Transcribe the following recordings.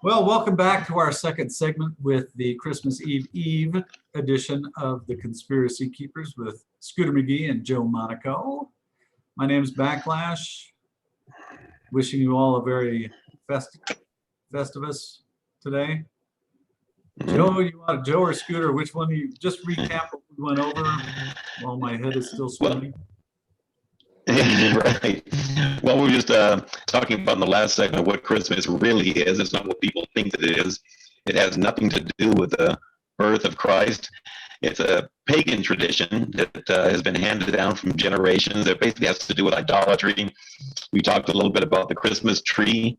Well, welcome back to our second segment with the Christmas Eve edition of the Conspiracy Keepers with Scooter McGee and Joe Monaco. My name is Backlash. Wishing you all a very festivus today. Joe or Scooter? Which one? You just recap what we went over while my head is still swimming. Right. Well, we were just talking about in the last segment what Christmas really is. It's not what people think that it is. It has nothing to do with the birth of Christ. It's a pagan tradition that has been handed down from generations. It basically has to do with idolatry. We talked a little bit about the Christmas tree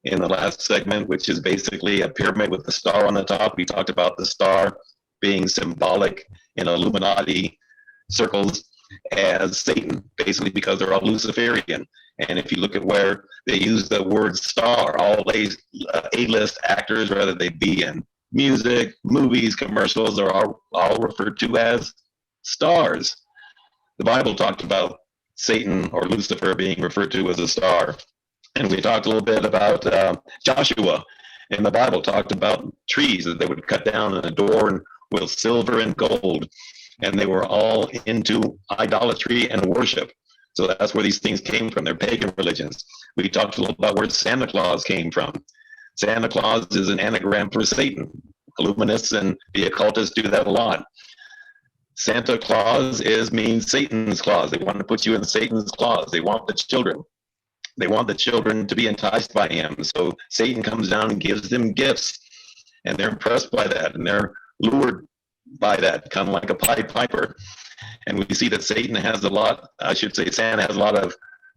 in the last segment, which is basically a pyramid with a star on the top. We talked about the star being symbolic in Illuminati circles as Satan, basically because they're all Luciferian. And if you look at where they use the word star, all A-list actors, whether they be in music, movies, commercials, are all referred to as stars. The Bible talked about Satan or Lucifer being referred to as a star. And we talked a little bit about Joshua in the Bible, talked about trees that they would cut down and adorn with silver and gold. And they were all into idolatry and worship. So that's where these things came from. They're pagan religions. We talked a little about where Santa Claus came from. Santa Claus is an anagram for Satan. Illuminists and the occultists do that a lot. Santa Claus means Satan's claws. They want to put you in Satan's claws. They want the children. They want the children to be enticed by him. So Satan comes down and gives them gifts. And they're impressed by that. And they're lured by that, kind of like a Pied Piper. And we see that Santa has a lot of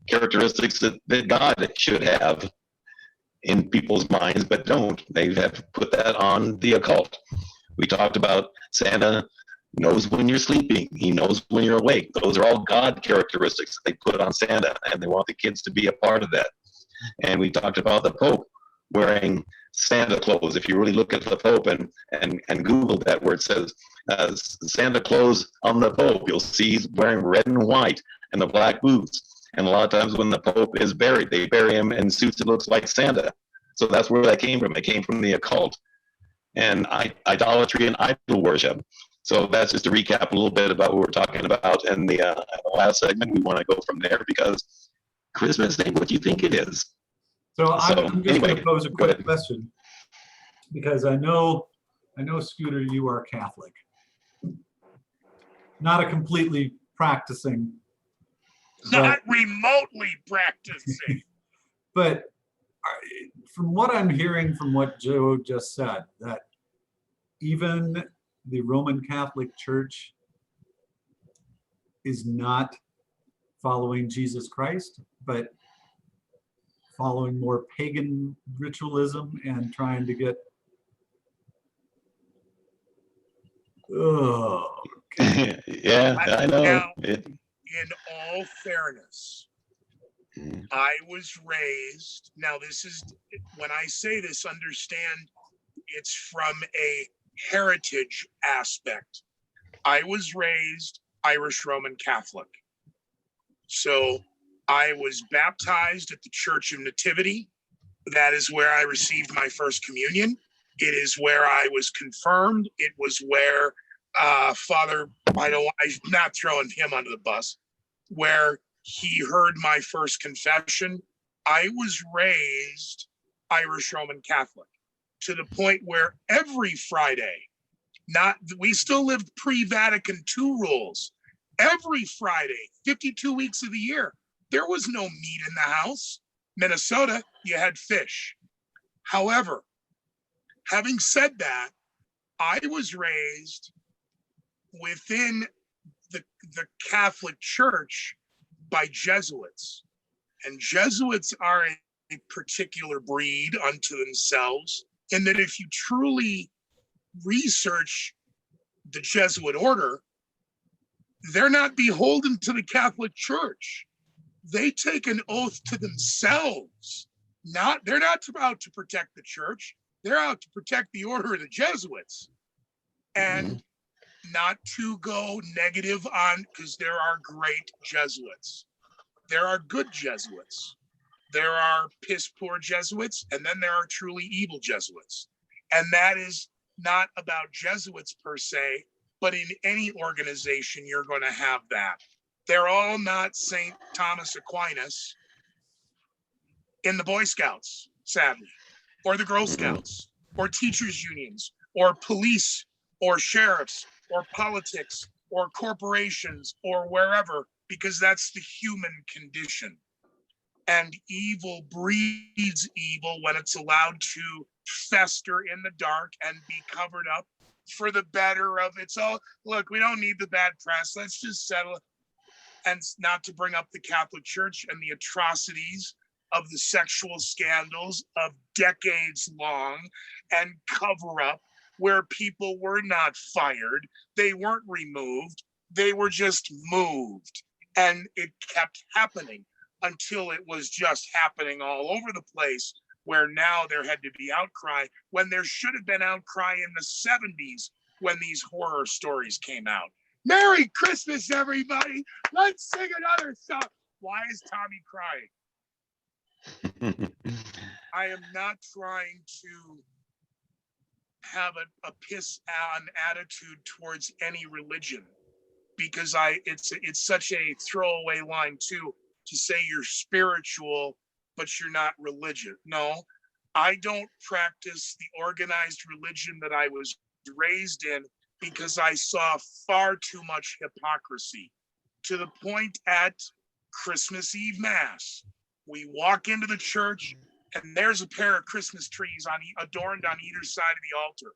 characteristics that God should have in people's minds, but don't. They have put that on the occult. We talked about Santa knows when you're sleeping. He knows when you're awake. Those are all God characteristics that they put on Santa, and they want the kids to be a part of that. And we talked about the Pope wearing Santa clothes. If you really look at the Pope and Google that, where it says Santa Claus on the Pope, you'll see he's wearing red and white and the black boots. And a lot of times when the Pope is buried, they bury him in suits that looks like Santa. So that's where that came from. It came from the occult and idolatry and idol worship. So that's just to recap a little bit about what we're talking about in the last segment. We want to go from there because Christmas ain't what you think it is. So I'm just going to pose a quick question because I know, Scooter, you are Catholic, not a completely practicing, not remotely practicing. But from what I'm hearing from what Joe just said, that even the Roman Catholic Church is not following Jesus Christ, but following more pagan ritualism and trying to get yeah, I know. Now, in all fairness, I was raised, now this is, when I say this, understand it's from a heritage aspect. I was raised Irish Roman Catholic. So I was baptized at the Church of Nativity. That is where I received my first communion. It is where I was confirmed. It was where Father, I'm not throwing him under the bus, where he heard my first confession. I was raised Irish Roman Catholic to the point where every Friday, we still lived pre-Vatican II rules. Every Friday, 52 weeks of the year, there was no meat in the house. Minnesota, you had fish. However, having said that, I was raised within the Catholic Church by Jesuits. And Jesuits are a particular breed unto themselves, in that if you truly research the Jesuit order, they're not beholden to the Catholic Church. They take an oath to themselves. They're not out to protect the church. They're out to protect the order of the Jesuits. And not to go negative on, because there are great Jesuits. There are good Jesuits. There are piss poor Jesuits, and then there are truly evil Jesuits. And that is not about Jesuits per se, but in any organization, you're going to have that. They're all not St. Thomas Aquinas in the Boy Scouts, sadly, or the Girl Scouts, or teachers' unions, or police, or sheriffs, or politics, or corporations, or wherever, because that's the human condition. And evil breeds evil when it's allowed to fester in the dark and be covered up for the better of it's all. Look, we don't need the bad press. Let's just settle it. And not to bring up the Catholic Church and the atrocities of the sexual scandals of decades long and cover up where people were not fired. They weren't removed. They were just moved. And it kept happening until it was just happening all over the place, where now there had to be outcry when there should have been outcry in the 70s when these horror stories came out. Merry Christmas, everybody. Let's sing another song. Why is Tommy crying? I am not trying to have a piss on attitude towards any religion, because it's such a throwaway line too, to say you're spiritual, but you're not religious. No, I don't practice the organized religion that I was raised in, because I saw far too much hypocrisy, to the point at Christmas Eve Mass, we walk into the church and there's a pair of Christmas trees adorned on either side of the altar.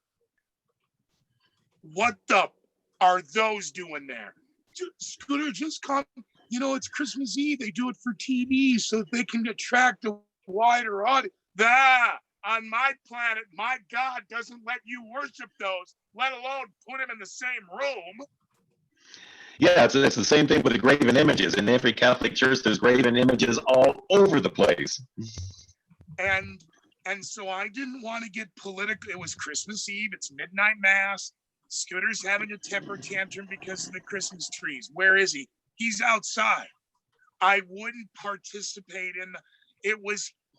What the are those doing there? Scooter, just come. You know, it's Christmas Eve. They do it for TV so they can attract a wider audience. On my planet, my God doesn't let you worship those, let alone put them in the same room. Yeah, it's the same thing with the graven images. In every Catholic church, there's graven images all over the place. And so I didn't want to get political. It was Christmas Eve. It's midnight mass. Scooter's having a temper tantrum because of the Christmas trees. Where is he? He's outside. I wouldn't participate in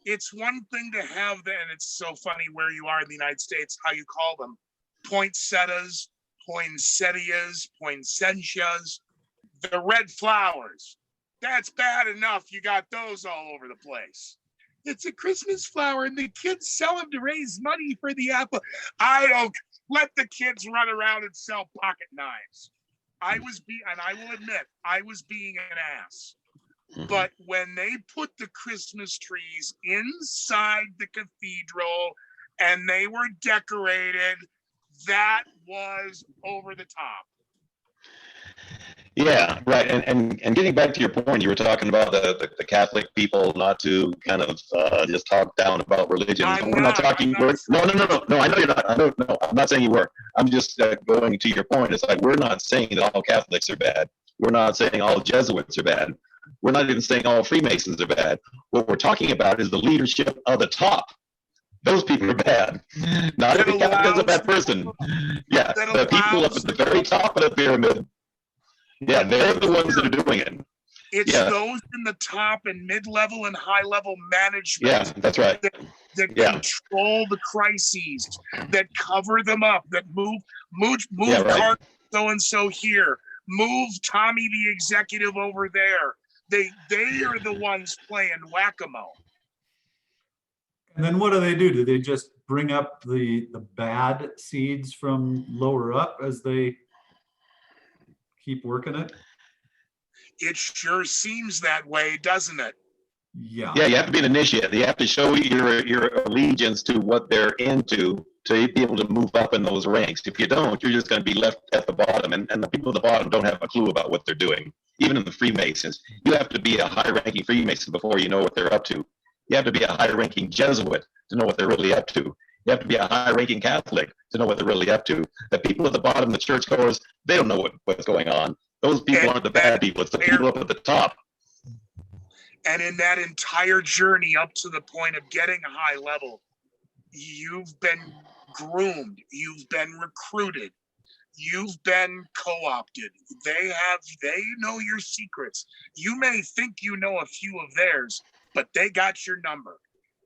it's one thing to have that, and it's so funny where you are in the United States, how you call them poinsettias, poinsettias, poinsettias, the red flowers. That's bad enough. You got those all over the place. It's a Christmas flower and the kids sell them to raise money for the apple. I don't let the kids run around and sell pocket knives. I will admit, I was being an ass. But when they put the Christmas trees inside the cathedral and they were decorated, that was over the top. Yeah, right. And getting back to your point, you were talking about the Catholic people not to kind of just talk down about religion. No, I know you're not. I'm not saying you were. I'm just going to your point. It's like, we're not saying that all Catholics are bad. We're not saying all Jesuits are bad. We're not even saying all Freemasons are bad. What we're talking about is the leadership of the top. Those people are bad. Not every Catholic is a bad person. Yeah, the people up at the very top of the pyramid. Yeah, they're the ones that are doing it. It's those in the top and mid-level and high-level management. Yeah, that's right. That control the crises, that cover them up, that move Carter so-and-so here, move Tommy the executive over there. They are the ones playing whack-a-mole. And then what do? Do they just bring up the bad seeds from lower up as they keep working it? It sure seems that way, doesn't it? Yeah. Yeah, you have to be an initiate. You have to show your allegiance to what they're into to be able to move up in those ranks. If you don't, you're just going to be left at the bottom. And the people at the bottom don't have a clue about what they're doing. Even in the Freemasons, you have to be a high-ranking Freemason before you know what they're up to. You have to be a high-ranking Jesuit to know what they're really up to. You have to be a high-ranking Catholic to know what they're really up to. The people at the bottom, the churchgoers, they don't know what's going on. Those people aren't the bad people. It's the people up at the top. And in that entire journey up to the point of getting a high level, you've been groomed, you've been recruited, you've been co-opted. They know your secrets. You may think you know a few of theirs, but they got your number.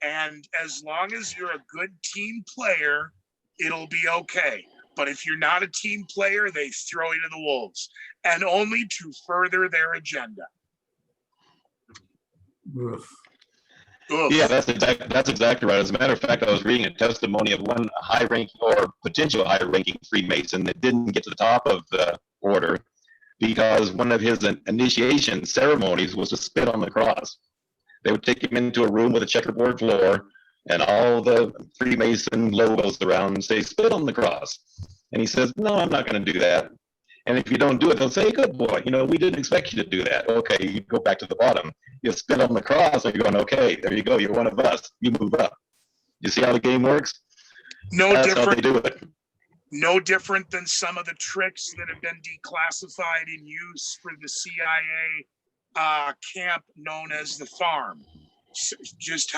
And as long as you're a good team player, it'll be okay. But if you're not a team player, they throw you to the wolves, and only to further their agenda. Oof. Oof. Yeah, that's exactly right. As a matter of fact, I was reading a testimony of one high-ranking or potential high-ranking Freemason that didn't get to the top of the order because one of his initiation ceremonies was to spit on the cross. They would take him into a room with a checkerboard floor and all the Freemason logos around and say, spit on the cross. And he says, no, I'm not going to do that. And if you don't do it, they'll say, good boy, we didn't expect you to do that. Okay, you go back to the bottom. You spit on the cross and you're going, okay, there you go. You're one of us. You move up. You see how the game works? No That's how they different. do it. No different than some of the tricks that have been declassified in use for the CIA camp known as the Farm. Just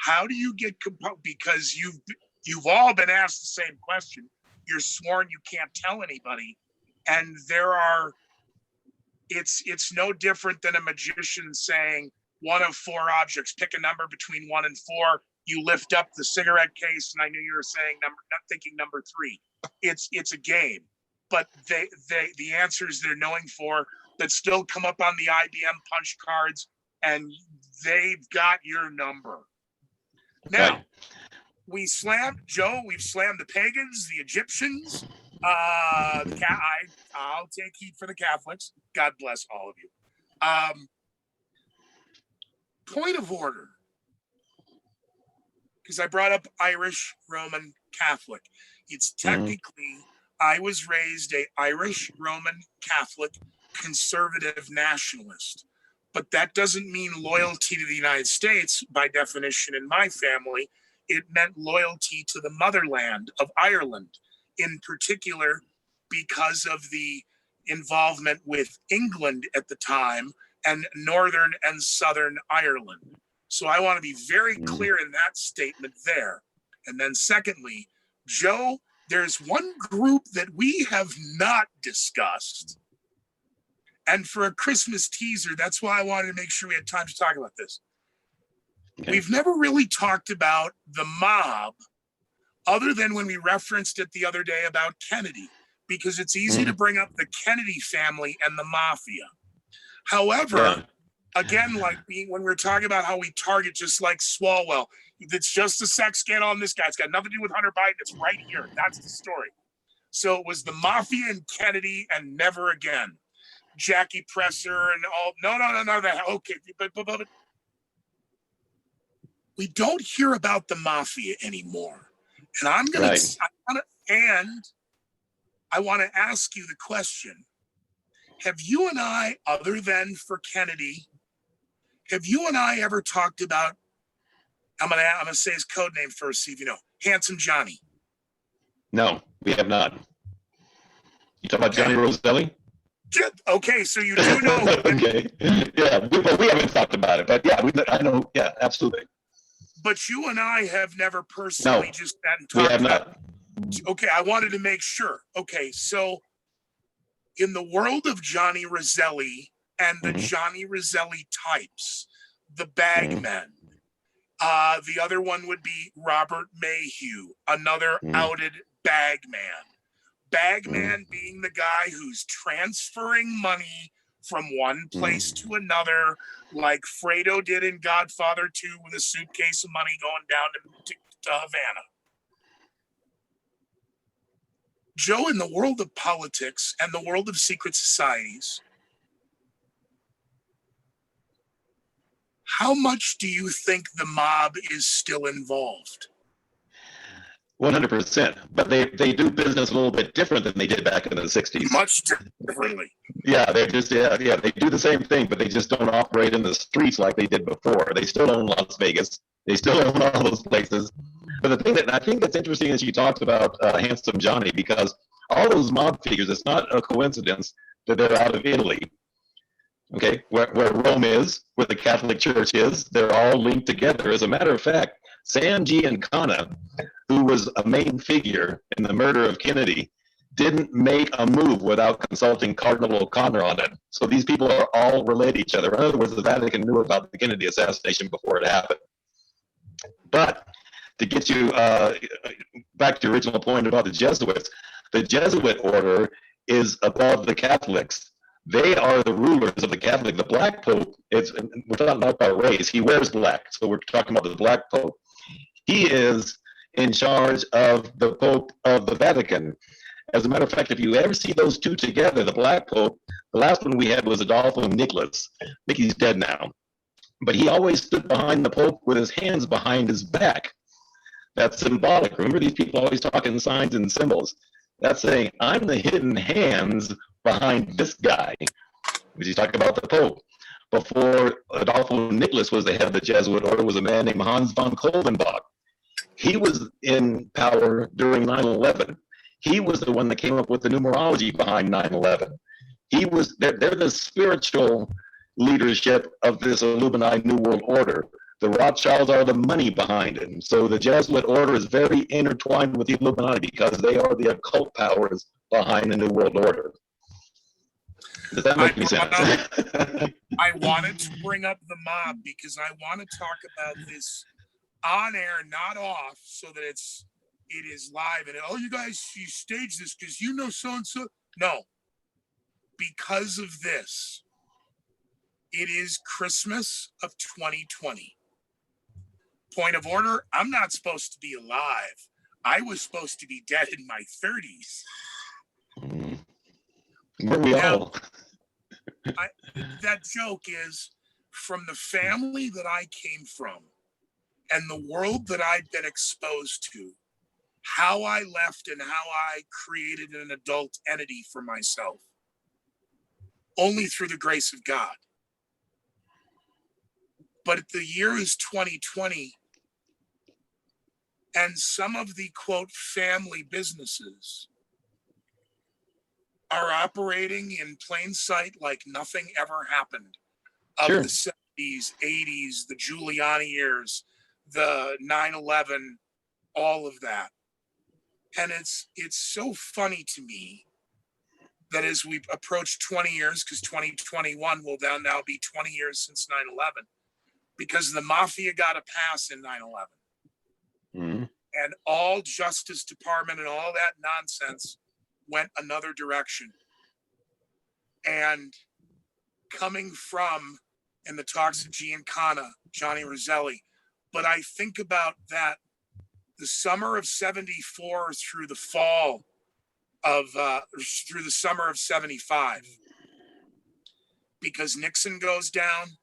how do you get because you've all been asked the same question. You're sworn you can't tell anybody, and it's no different than a magician saying one of four objects, pick a number between 1 and 4. You lift up the cigarette case, and I knew you were saying not thinking number 3. It's a game, but the answers they're knowing for that still come up on the IBM punch cards, and they've got your number. Now, we've slammed the pagans, the Egyptians. I'll take heat for the Catholics. God bless all of you. Point of order, because I brought up Irish Roman Catholic. It's technically, I was raised a Irish Roman Catholic conservative nationalist, but that doesn't mean loyalty to the United States by definition in my family. It meant loyalty to the motherland of Ireland, in particular because of the involvement with England at the time and Northern and Southern Ireland. So I want to be very clear in that statement there. And then secondly, Joe, there's one group that we have not discussed. And for a Christmas teaser, that's why I wanted to make sure we had time to talk about this. Okay. We've never really talked about the mob other than when we referenced it the other day about Kennedy, because it's easy to bring up the Kennedy family and the mafia. However, again, when we're talking about how we target, just like Swalwell, it's just a sex scandal on this guy. It's got nothing to do with Hunter Biden. It's right here. That's the story. So it was the mafia and Kennedy and never again. Jackie Presser and all. No. That okay, but we don't hear about the mafia anymore. And I want to ask you the question. Have you and I, other than for Kennedy, have you and I ever talked about, I'm gonna say his code name first, see if you know, Handsome Johnny? No, we have not. You talking about Johnny Roselli? Okay, so you do know. Okay, yeah, we haven't talked about it, but yeah, I know, yeah, absolutely. But you and I have never personally just sat and we talked have about. Not. Okay, I wanted to make sure. Okay, so in the world of Johnny Roselli and the Johnny Roselli types, the bagmen, the other one would be Robert Mayhew, another outed bagman. Bagman being the guy who's transferring money from one place to another, like Fredo did in Godfather 2 with a suitcase of money going down to Havana. Joe, in the world of politics and the world of secret societies, how much do you think the mob is still involved? 100%, but they do business a little bit different than they did back in the 60s. Much differently. Yeah, they do the same thing, but they just don't operate in the streets like they did before. They still own Las Vegas. They still own all those places. But the thing that I think that's interesting is you talked about Handsome Johnny, because all those mob figures, it's not a coincidence that they're out of Italy. Okay, where Rome is, where the Catholic Church is, they're all linked together. As a matter of fact, Sam Giancana, who was a main figure in the murder of Kennedy, didn't make a move without consulting Cardinal O'Connor on it. So these people are all related to each other. In other words, the Vatican knew about the Kennedy assassination before it happened. But to get you back to your original point about the Jesuit order is above the Catholics. They are the rulers of the Catholic. The Black Pope, we're talking about race. He wears black, so we're talking about the Black Pope. He is in charge of the Pope of the Vatican. As a matter of fact, if you ever see those two together, the Black Pope, the last one we had was Adolfo Nicholas. I think he's dead now. But he always stood behind the Pope with his hands behind his back. That's symbolic. Remember, these people always talk in signs and symbols. That's saying, I'm the hidden hands behind this guy, which he's talking about the Pope. Before Adolfo Nicholas was the head of the Jesuit order, was a man named Hans von Kolvenbach. He was in power during 9/11. He was the one that came up with the numerology behind 9/11. They're the spiritual leadership of this Illuminati New World Order. The Rothschilds are the money behind it. So the Jesuit order is very intertwined with the Illuminati because they are the occult powers behind the New World Order. Does that make any sense? I wanted to bring up the mob because I want to talk about this on air, not off, so that it is live. And you guys, you staged this because you know so and so. No, because of this, it is Christmas of 2020. Point of order, I'm not supposed to be alive. I was supposed to be dead in my 30s. Weren't we all? That joke is from the family that I came from and the world that I'd been exposed to, how I left and how I created an adult entity for myself, only through the grace of God. But the year is 2020, and some of the, quote, family businesses are operating in plain sight like nothing ever happened. Of Sure. The 70s, 80s, the Giuliani years, the 9/11, all of that. And it's so funny to me that as we approach 20 years, because 2021 will now be 20 years since 9/11, because the mafia got a pass in 9/11. Mm-hmm. And all Justice Department and all that nonsense went another direction. And coming from, in the talks of Giancana, Johnny Roselli, but I think about that, the summer of 74 through the fall of, through the summer of 75, because Nixon goes down,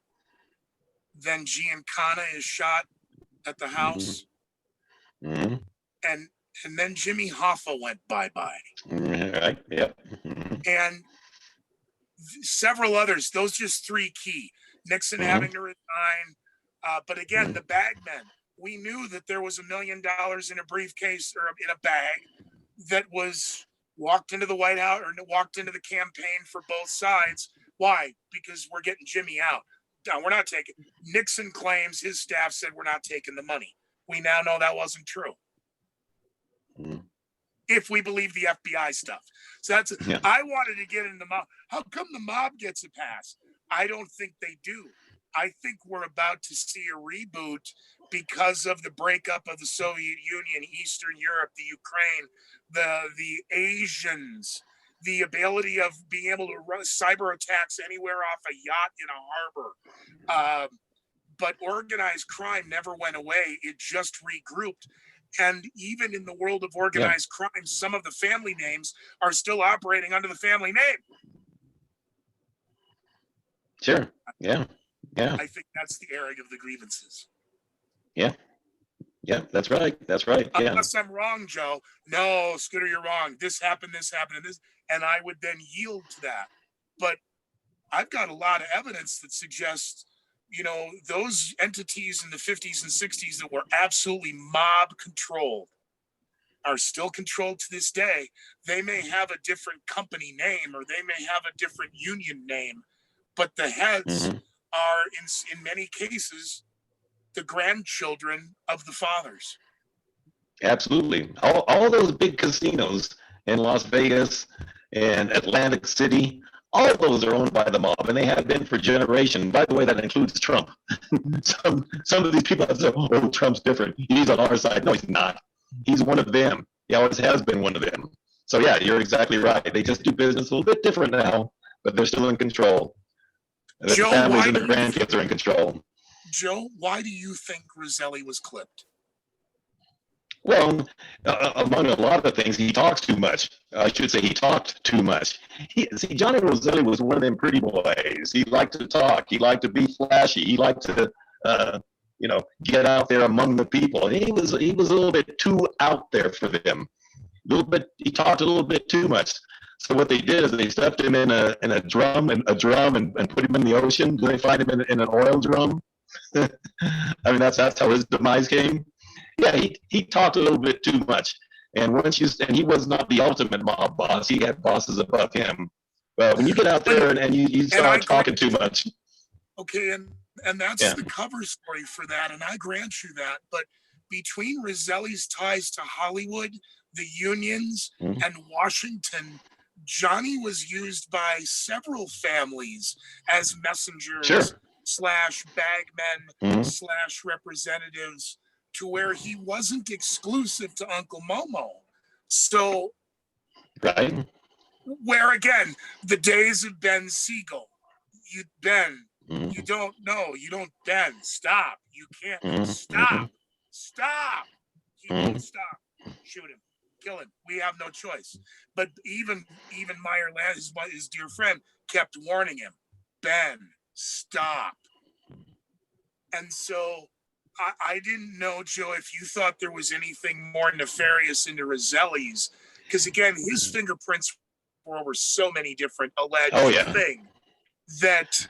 then Giancana is shot at the house, Mm-hmm. and then Jimmy Hoffa went bye-bye. Right. Yep. And several others, those just three key. Nixon having to resign. But again, the bagmen, we knew that there was $1 million in a briefcase or in a bag that was walked into the White House or walked into the campaign for both sides. Why? Because we're getting Jimmy out. No, we're not taking. Nixon claims his staff said we're not taking the money. We now know that wasn't true. If we believe the FBI stuff. So that's, I wanted to get into the mob. How come the mob gets a pass? I don't think they do. I think we're about to see a reboot because of the breakup of the Soviet Union, Eastern Europe, the Ukraine, the Asians, the ability of being able to run cyber attacks anywhere off a yacht in a harbor. But organized crime never went away. It just regrouped. And even in the world of organized crime, some of the family names are still operating under the family name. Sure. Yeah. Yeah. I think that's the airing of the grievances. Yeah. Yeah. That's right. That's right. Yeah. Unless I'm wrong, Joe. No, Scooter, you're wrong. This happened, and this. And I would then yield to that. But I've got a lot of evidence that suggests, you know, those entities in the 50s and 60s that were absolutely mob controlled are still controlled to this day. They may have a different company name or they may have a different union name, but the heads are in many cases the grandchildren of the fathers. Absolutely. All those big casinos and Las Vegas and Atlantic City. All of those are owned by the mob, and they have been for generations. By the way, that includes Trump. Some of these people have said, "Oh, Trump's different. He's on our side." No, he's not. He's one of them. He always has been one of them. So yeah, you're exactly right. They just do business a little bit different now, but they're still in control. The Joe, families why and the do you grandkids are in control. Joe, why do you think Roselli was clipped? Well, among a lot of things, he talks too much. I should say he talked too much. See, Johnny Roselli was one of them pretty boys. He liked to talk. He liked to be flashy. He liked to, get out there among the people. And he was a little bit too out there for them. A little bit. He talked a little bit too much. So what they did is they stuffed him in a drum and put him in the ocean. Did they find him in an oil drum? I mean, that's how his demise came. Yeah, he talked a little bit too much, and he was not the ultimate mob boss. He had bosses above him. But when you get out there and you start talking too much, okay, and that's the cover story for that, and I grant you that. But between Roselli's ties to Hollywood, the unions, and Washington, Johnny was used by several families as messengers / bagmen / representatives, to where he wasn't exclusive to Uncle Momo. So, right? Where again, the days of Ben Siegel, you don't know, you don't Ben, stop, you can't, stop, he won't stop, shoot him, kill him, we have no choice. But even Meyer Land, his dear friend, kept warning him, Ben, stop. And so I didn't know, Joe, if you thought there was anything more nefarious into Roselli's, because again, his fingerprints were over so many different alleged things that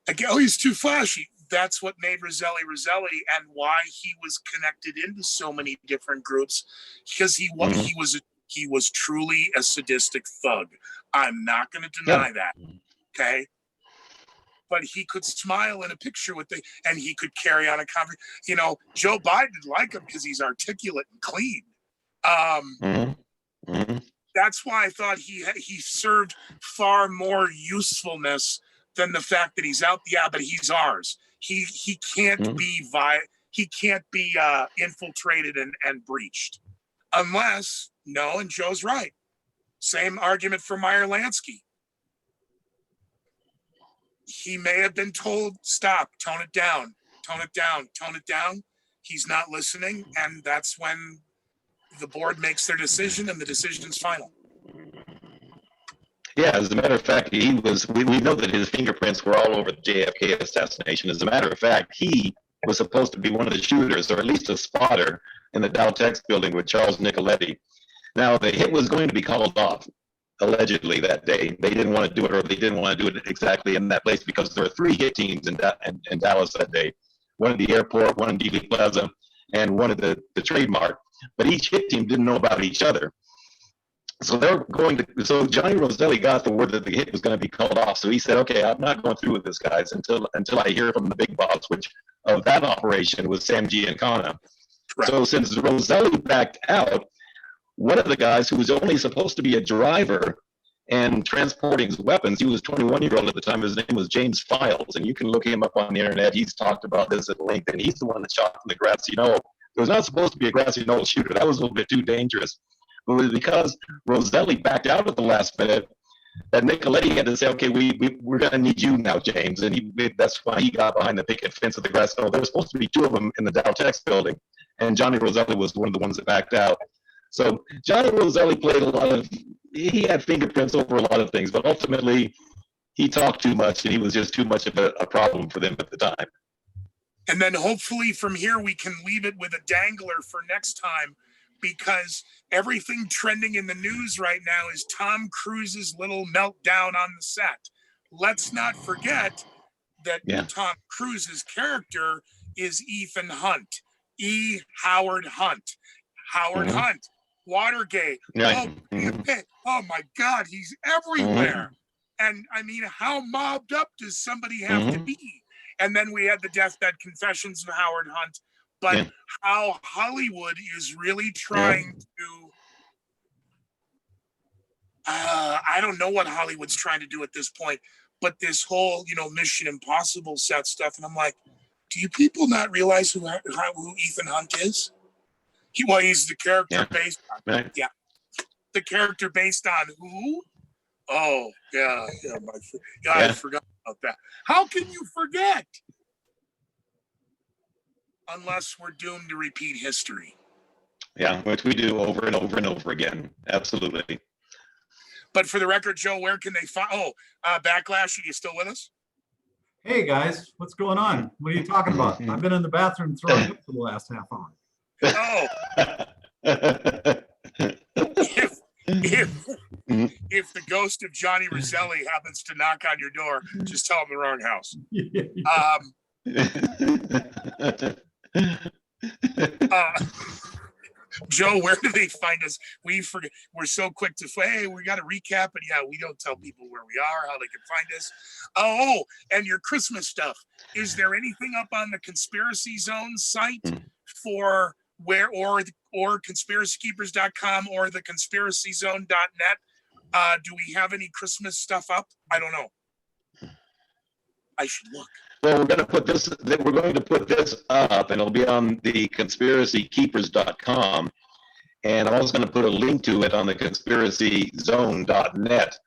again, he's too flashy. That's what made Roselli Roselli, and why he was connected into so many different groups, because he was truly a sadistic thug. I'm not going to deny that. Okay. But he could smile in a picture and he could carry on a conversation. Joe Biden liked him because he's articulate and clean. That's why I thought he served far more usefulness than the fact that he's out. Yeah, but he's ours. He can't be infiltrated and breached, unless and Joe's right. Same argument for Meyer Lansky. He may have been told, stop, tone it down. He's not listening, and that's when the board makes their decision, and the decision's final. Yeah, as a matter of fact, we know that his fingerprints were all over the JFK assassination. As a matter of fact, he was supposed to be one of the shooters, or at least a spotter, in the Dow Tex building with Charles Nicoletti. Now, the hit was going to be called off, allegedly, that day. They didn't want to do it, or they didn't want to do it exactly in that place, because there were 3 hit teams in Dallas that day. One at the airport, one in Dealey Plaza, and one at the trademark. But each hit team didn't know about each other. So Johnny Roselli got the word that the hit was going to be called off. So he said, okay, I'm not going through with this, guys, until I hear from the big boss, which of that operation was Sam Giancana. Right. So since Roselli backed out, one of the guys who was only supposed to be a driver and transporting his weapons, he was 21-year-old at the time. His name was James Files, and you can look him up on the internet. He's talked about this at length, and he's the one that shot from the grassy knoll. It was not supposed to be a grassy knoll shooter. That was a little bit too dangerous. But it was because Roselli backed out at the last minute that Nicoletti had to say, okay, we're going to need you now, James. And that's why he got behind the picket fence of the grassy knoll. There were supposed to be 2 of them in the Dow Tex building, and Johnny Roselli was one of the ones that backed out. So Johnny Roselli he had fingerprints over a lot of things, but ultimately he talked too much, and he was just too much of a problem for them at the time. And then hopefully from here we can leave it with a dangler for next time, because everything trending in the news right now is Tom Cruise's little meltdown on the set. Let's not forget that Tom Cruise's character is Ethan Hunt, E. Howard Hunt. Hunt, Watergate. Oh my God, he's everywhere. And I mean, how mobbed up does somebody have to be? And then we had the deathbed confessions of Howard Hunt. but Yeah. how Hollywood is really trying to, I don't know what Hollywood's trying to do at this point, but this whole, Mission Impossible set stuff. And I'm like, do you people not realize who Ethan Hunt is? He's the character Yeah. based on, Right. the character based on who? Oh, yeah. I forgot about that. How can you forget? Unless we're doomed to repeat history. Yeah, which we do over and over and over again. Absolutely. But for the record, Joe, where can they find? Backlash, are you still with us? Hey, guys, what's going on? What are you talking about? I've been in the bathroom throwing up for the last half hour. Oh, if the ghost of Johnny Roselli happens to knock on your door, just tell him the wrong house. Joe, where do they find us? We forget. We're so quick to say, hey, we got to recap, and we don't tell people where we are, how they can find us. Oh, and your Christmas stuff. Is there anything up on the Conspiracy Zone site for where or conspiracykeepers.com or the conspiracyzone.net? Do we have any Christmas stuff up? I don't know. I should look. Well, we're going to put this up, and it'll be on the conspiracykeepers.com. And I'm also going to put a link to it on the conspiracyzone.net.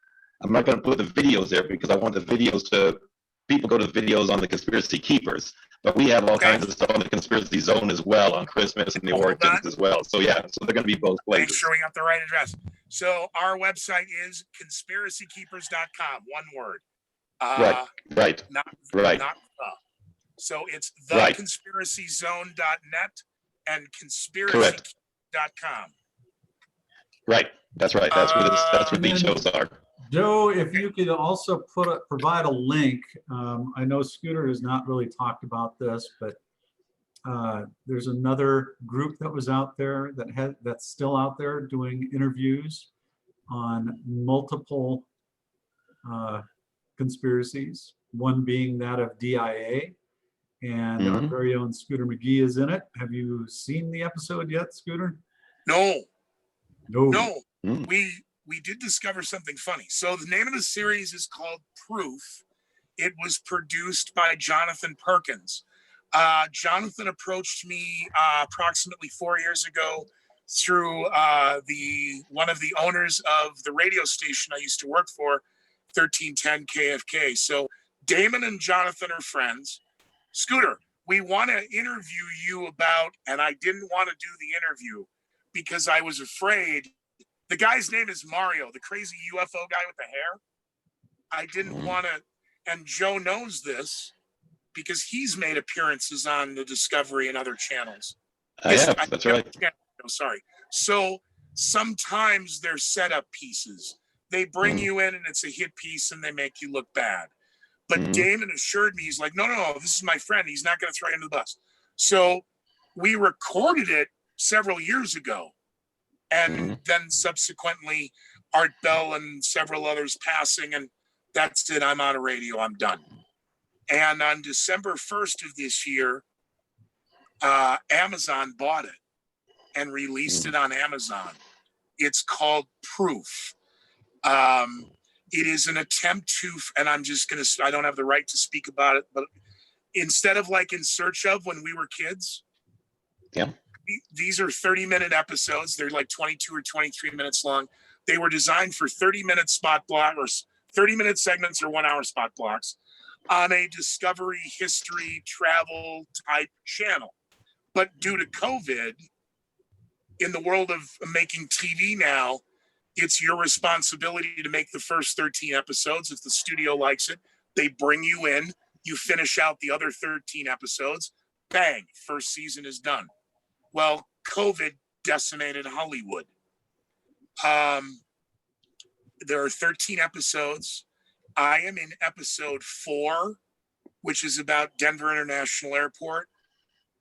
I'm not going to put the videos there because I want the videos people go to the videos on the Conspiracy Keepers. But we have all kinds of stuff on the Conspiracy Zone as well on Christmas and the origins as well. So yeah, so they're going to be both places. Make sure we got the right address. So our website is conspiracykeepers.com. One word. Right. Not So it's theconspiracyzone.net and conspiracykeepers.com. Right. That's right. That's where these shows are. Joe, if you could also provide a link. I know Scooter has not really talked about this, but there's another group that was out there that's still out there doing interviews on multiple conspiracies, one being that of DIA, and our very own Scooter McGee is in it. Have you seen the episode yet, Scooter? No. Mm. We did discover something funny. So the name of the series is called Proof. It was produced by Jonathan Perkins. Jonathan approached me approximately 4 years ago through one of the owners of the radio station I used to work for, 1310 KFK. So Damon and Jonathan are friends. Scooter, we want to interview you about, and I didn't want to do the interview because I was afraid. The guy's name is Mario, the crazy UFO guy with the hair. I didn't want to, and Joe knows this because he's made appearances on the Discovery and other channels. That's right. No, sorry. So sometimes they're setup pieces. They bring you in and it's a hit piece and they make you look bad. But Damon assured me, he's like, no, this is my friend. He's not going to throw you under the bus. So we recorded it several years ago. And then subsequently, Art Bell and several others passing, and that's it. I'm out of radio. I'm done. And on December 1st of this year, Amazon bought it and released it on Amazon. It's called Proof. It is an attempt to, and I don't have the right to speak about it, but instead of like In Search Of when we were kids, these are 30-minute episodes. They're like 22 or 23 minutes long. They were designed for 30-minute spot block or 30-minute segments or 1 hour spot blocks on a Discovery history travel type channel. But due to COVID, in the world of making TV now, it's your responsibility to make the first 13 episodes. If the studio likes it, they bring you in, you finish out the other 13 episodes, bang, first season is done. Well, COVID decimated Hollywood. There are 13 episodes. I am in episode 4, which is about Denver International Airport,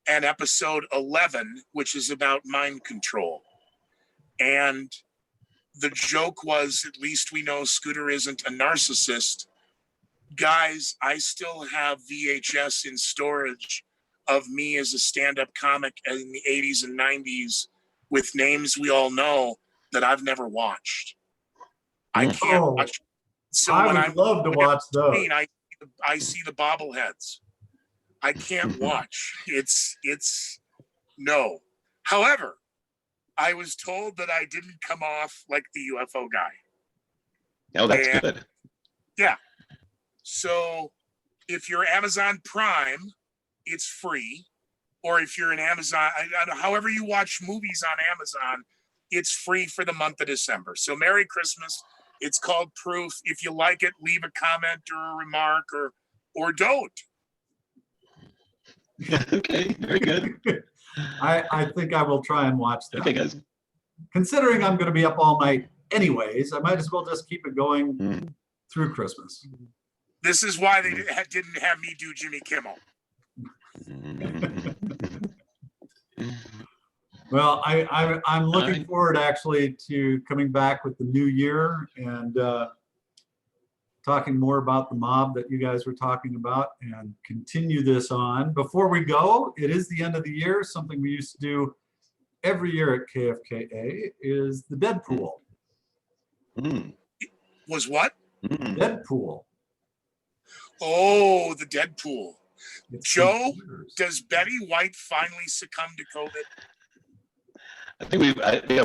and episode 11, which is about mind control. And the joke was, at least we know Scooter isn't a narcissist. Guys, I still have VHS in storage of me as a stand-up comic in the 80s and 90s with names we all know that I've never watched. I can't Oh, watch. So I when would I'm love to watch those. I see the bobbleheads. I can't watch. It's no. However, I was told that I didn't come off like the UFO guy. Oh, that's And- good. So if you're Amazon Prime, it's free. Or if you're an Amazon, however you watch movies on Amazon, it's free for the month of December. So Merry Christmas. It's called Proof. If you like it, leave a comment or a remark or don't. Okay, very good. I think I will try and watch that. Okay, guys. Considering I'm going to be up all night anyways, I might as well just keep it going Mm. through Christmas. This is why they didn't have me do Jimmy Kimmel. Well, I'm looking Alright. forward actually to coming back with the new year and talking more about the mob that you guys were talking about and continue this on. Before we go, it is the end of the year. Something we used to do every year at KFKA is the Deadpool. Mm, Was what? mm. Deadpool. Oh, the Deadpool. It's Joe? been years. Does Betty White finally succumb to COVID? I think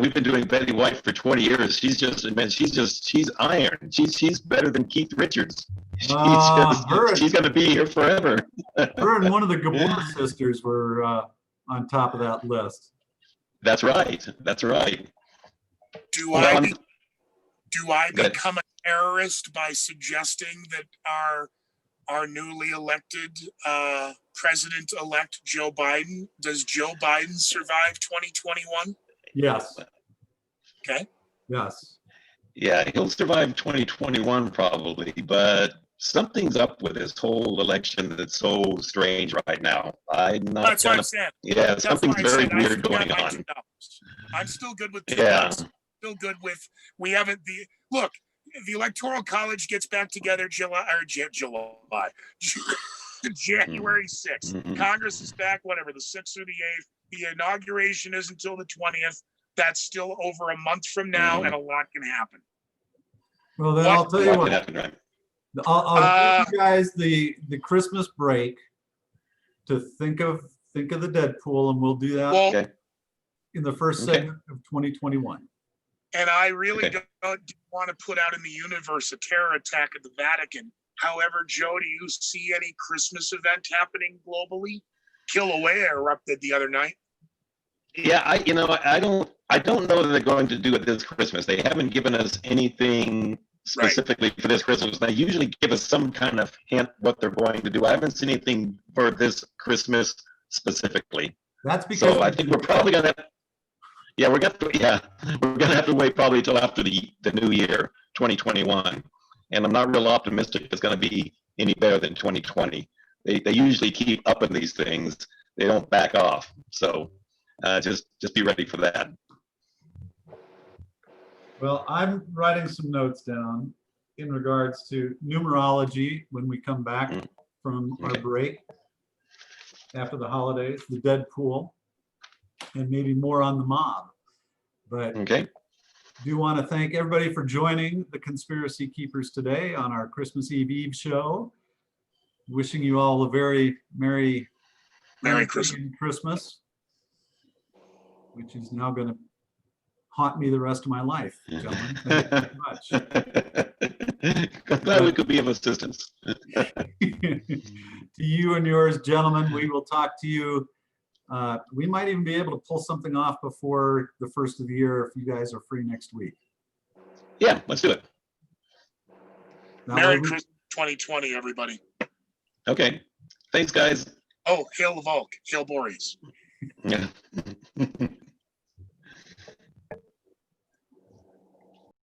we've been doing Betty White for 20 years. She's iron. She's better than Keith Richards. She's gonna be here forever. Her and one of the Gabor sisters were on top of that list. That's right. That's right. Do Well, I I'm- be- do I Go ahead. become a terrorist by suggesting that our newly elected president-elect Joe Biden, does Joe Biden survive 2021? Yes. Okay. Yes. Yeah, he'll survive 2021 probably, but something's up with this whole election that's so strange right now. I'm not That's what gonna. I'm saying. Yeah, That's something's why I very said I weird still got going my on. $2. I'm still good with $2. Yeah. Still good with, we haven't, look, the Electoral College gets back together July, January 6th. Mhm. Congress is back, whatever, the 6th or the 8th. The inauguration is until the 20th. That's still over a month from now, and a lot can happen. Well, then What- I'll tell you What what. can happen, right? I'll give you guys the Christmas break to think of the Deadpool, and we'll do that Well, Okay. in the first Okay. segment of 2021. and I really Okay. don't want to put out in the universe a terror attack at the Vatican. However, Joe, do you see any Christmas event happening globally? Kilauea erupted the other night. Yeah, I don't know that they're going to do it this Christmas. They haven't given us anything specifically for this Christmas. They usually give us some kind of hint what they're going to do. I haven't seen anything for this Christmas specifically. That's because So I think we're probably gonna. Yeah, we're gonna have to wait probably till after the new year, 2021. And I'm not real optimistic it's gonna be any better than 2020. They usually keep upping these things. They don't back off. So just be ready for that. Well, I'm writing some notes down in regards to numerology when we come back Mm. from our Okay. break after the holidays, the Deadpool, and maybe more on the mob. But Okay. do want to thank everybody for joining the Conspiracy Keepers today on our Christmas Eve show. Wishing you all a very Merry Christmas. Christmas, which is now going to haunt me the rest of my life, gentlemen. Thank you very much. I'm glad we could be of assistance. To you and yours, gentlemen, we will talk to you. We might even be able to pull something off before the first of the year if you guys are free next week. Yeah, let's do it. Now, Merry we- Christmas 2020, everybody. Okay. Thanks, guys. Oh, Hail the Volk. Hail Boreas. Yeah.